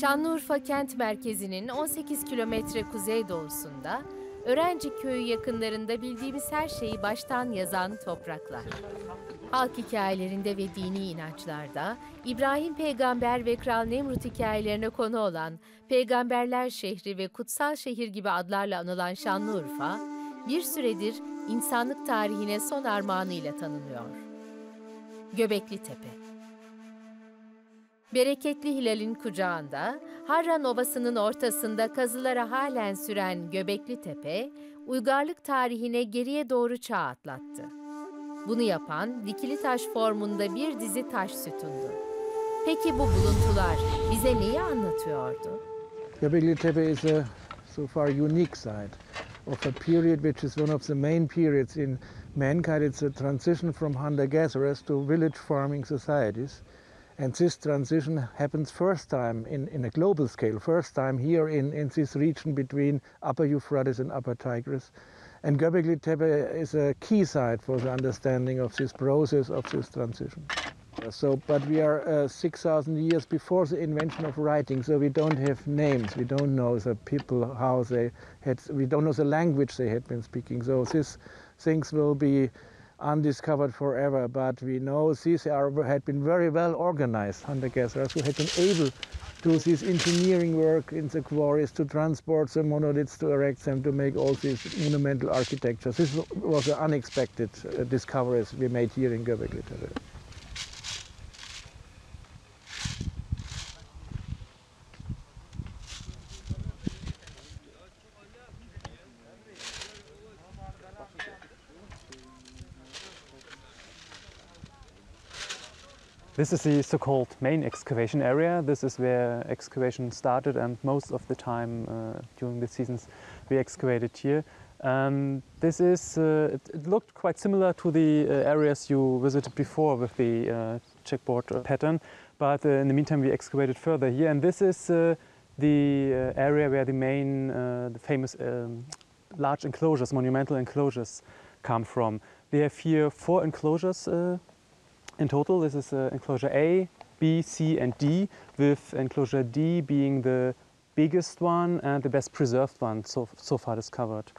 Şanlıurfa kent merkezinin 18 kilometre kuzeydoğusunda, Öğrenci Köyü yakınlarında bildiğimiz her şeyi baştan yazan topraklar. Halk hikayelerinde ve dini inançlarda, İbrahim Peygamber ve Kral Nemrut hikayelerine konu olan Peygamberler Şehri ve Kutsal Şehir gibi adlarla anılan Şanlıurfa, bir süredir insanlık tarihine son armağanıyla tanınıyor. Göbeklitepe. Bereketli hilalin kucağında, Harran Ovası'nın ortasında kazılara halen süren Göbeklitepe, uygarlık tarihine geriye doğru çağ atlattı. Bunu yapan dikili taş formunda bir dizi taş sütundu. Peki bu buluntular bize neyi anlatıyordu? Göbeklitepe is a so far unique site of a period which is one of the main periods in mankind. It's a transition from hunter-gatherers to village farming societies. And this transition happens first time in a global scale, first time here in this region between Upper Euphrates and Upper Tigris. And Göbeklitepe is a key site for the understanding of this process, of this transition. But we are 6,000 years before the invention of writing, so we don't have names, we don't know the people, how they had, we don't know the language they had been speaking. So these things will be undiscovered forever, but we know these had been very well organized hunter-gatherers who had been able to do this engineering work in the quarries, to transport the monoliths, to erect them, to make all these monumental architecture. This was an unexpected discoveries we made here in Göbeklitepe. This is the so-called main excavation area. This is where excavation started, and most of the time during the seasons we excavated here. It looked quite similar to the areas you visited before with the checkboard pattern, but in the meantime we excavated further here, and this is the area where the famous large enclosures, monumental enclosures, come from. We have here 4 enclosures in total. This is enclosure A, B, C and D, with enclosure D being the biggest one and the best preserved one so far discovered.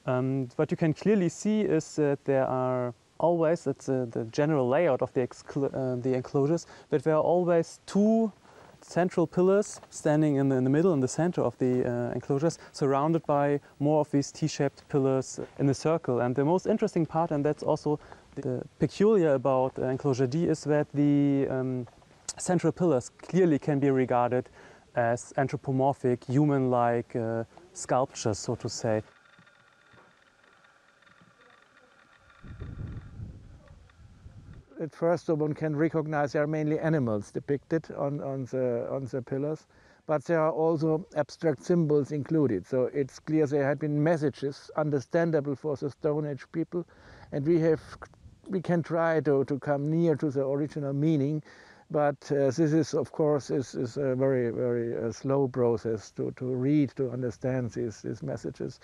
What you can clearly see is that there are always, that's the general layout of the enclosures, but there are always 2 central pillars standing in the middle, in the center of the enclosures, surrounded by more of these T-shaped pillars in the circle. And the most interesting part, and that's also peculiar about enclosure D, is that the central pillars clearly can be regarded as anthropomorphic, human-like sculptures, so to say. At first, one can recognize there are mainly animals depicted on the pillars, but there are also abstract symbols included. So it's clear there had been messages understandable for the Stone Age people, and we can try to come near to the original meaning, but this is, of course, is a very, very slow process to read, to understand these messages.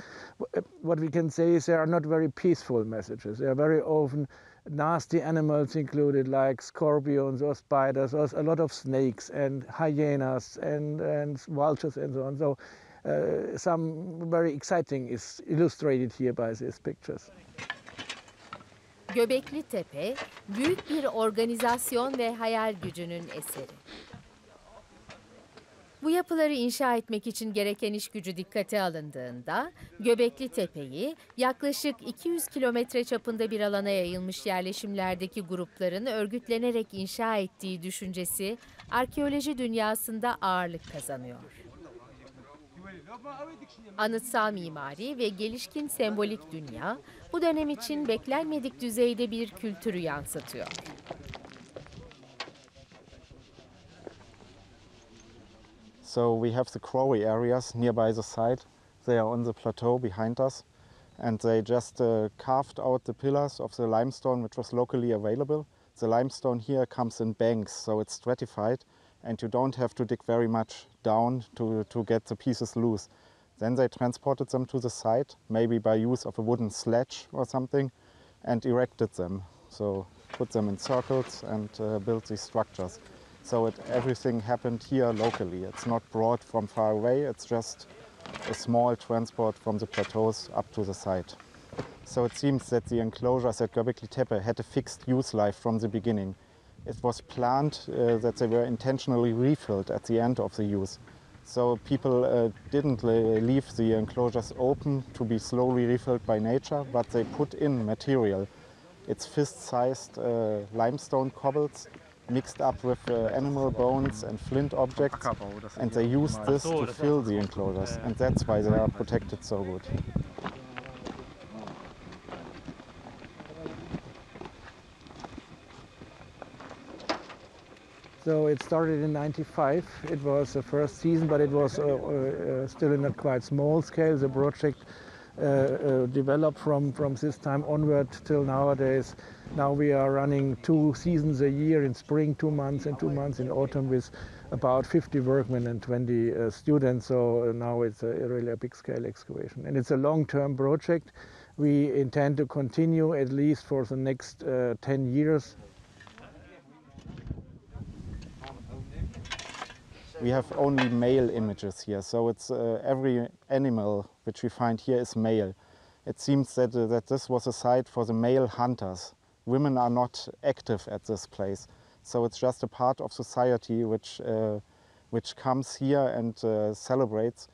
What we can say is they are not very peaceful messages. They are very often nasty animals included, like scorpions or spiders, or a lot of snakes and hyenas and vultures and so on. So some very exciting is illustrated here by these pictures. Göbeklitepe, büyük bir organizasyon ve hayal gücünün eseri. Bu yapıları inşa etmek için gereken iş gücü dikkate alındığında, Göbeklitepe'yi yaklaşık 200 kilometre çapında bir alana yayılmış yerleşimlerdeki grupların örgütlenerek inşa ettiği düşüncesi, arkeoloji dünyasında ağırlık kazanıyor. Anıtsal mimari ve gelişkin sembolik dünya, bu dönem için beklenmedik düzeyde bir kültürü yansıtıyor. So we have the quarry areas nearby the site. They are on the plateau behind us, and they just carved out the pillars of the limestone which was locally available. The limestone here comes in banks, so it's stratified, and you don't have to dig very much down to get the pieces loose. Then they transported them to the site, maybe by use of a wooden sledge or something, and erected them. So put them in circles and built these structures. So everything happened here locally. It's not brought from far away, it's just a small transport from the plateaus up to the site. So it seems that the enclosures at Göbeklitepe had a fixed use life from the beginning. It was planned that they were intentionally refilled at the end of the use. So people didn't leave the enclosures open to be slowly refilled by nature, but they put in material. It's fist-sized limestone cobbles mixed up with animal bones and flint objects, and they used this to fill the enclosures, and that's why they are protected so good. So it started in '95. It was the first season, but it was still in a quite small scale. The project developed from this time onward till nowadays. Now we are running 2 seasons a year, in spring 2 months and 2 months in autumn, with about 50 workmen and 20 students. So now it's really a big scale excavation. And it's a long-term project. We intend to continue at least for the next 10 years. We have only male images here, so it's every animal which we find here is male. It seems that this was a site for the male hunters. Women are not active at this place, so it's just a part of society which comes here and celebrates.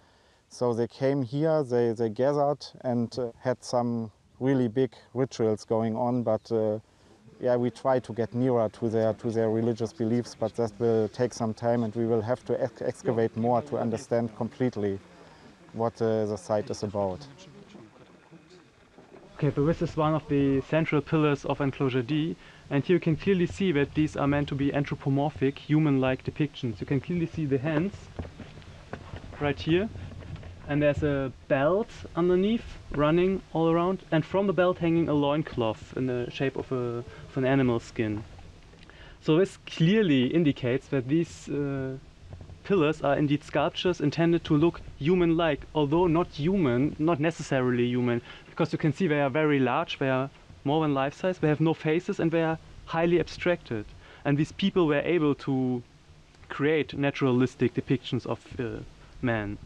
So they came here, they gathered and had some really big rituals going on, but yeah, we try to get nearer to their religious beliefs, but that will take some time, and we will have to excavate more to understand completely what the site is about. Okay, so this is one of the central pillars of enclosure D, and here you can clearly see that these are meant to be anthropomorphic, human-like depictions. You can clearly see the hands right here, and there's a belt underneath running all around, and from the belt hanging a loincloth in the shape of an animal skin. So this clearly indicates that these pillars are indeed sculptures intended to look human-like, although not human, not necessarily human, because you can see they are very large, they are more than life-size, they have no faces, and they are highly abstracted. And these people were able to create naturalistic depictions of man.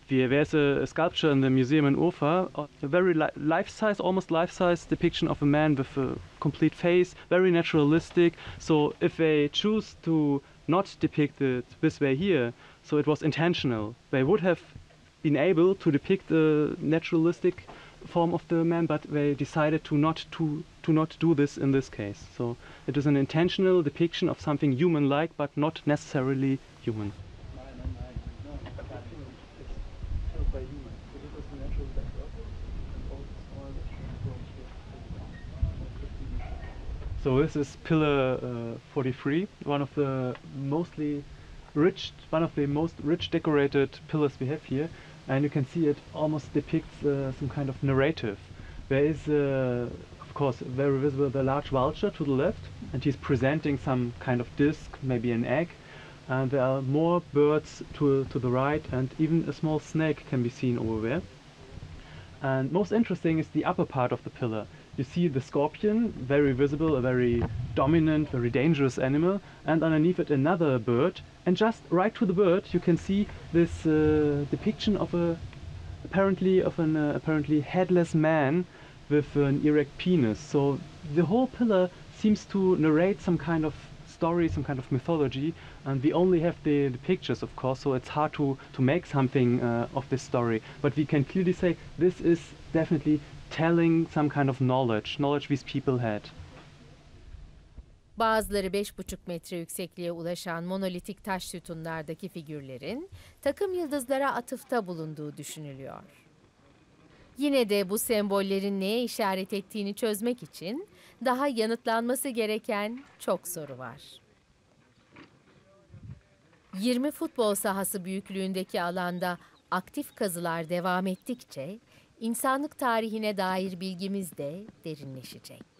There's a sculpture in the museum in Urfa, a very life-size, almost life-size depiction of a man with a complete face, very naturalistic. So if they choose to not depict it this way here, so it was intentional. They would have been able to depict the naturalistic form of the man, but they decided to not do this in this case. So it is an intentional depiction of something human-like, but not necessarily human. So this is pillar 43, one of the most rich decorated pillars we have here, and you can see it almost depicts some kind of narrative. There is, of course, very visible the large vulture to the left, and he's presenting some kind of disc, maybe an egg, and there are more birds to the right, and even a small snake can be seen over there. And most interesting is the upper part of the pillar. You see the scorpion, very visible, a very dominant, very dangerous animal, and underneath it another bird. And just right to the bird you can see this depiction of an apparently headless man with an erect penis. So the whole pillar seems to narrate some kind of story, some kind of mythology, and we only have the pictures, of course, so it's hard to make something of this story. But we can clearly say this is definitely telling some kind of knowledge these people had. Bazıları 5,5 metre yüksekliğe ulaşan monolitik taş sütunlardaki figürlerin takım yıldızlara atıfta bulunduğu düşünülüyor. Yine de bu sembollerin neye işaret ettiğini çözmek için daha yanıtlanması gereken çok soru var. 20 futbol sahası büyüklüğündeki alanda aktif kazılar devam ettikçe insanlık tarihine dair bilgimiz de derinleşecek.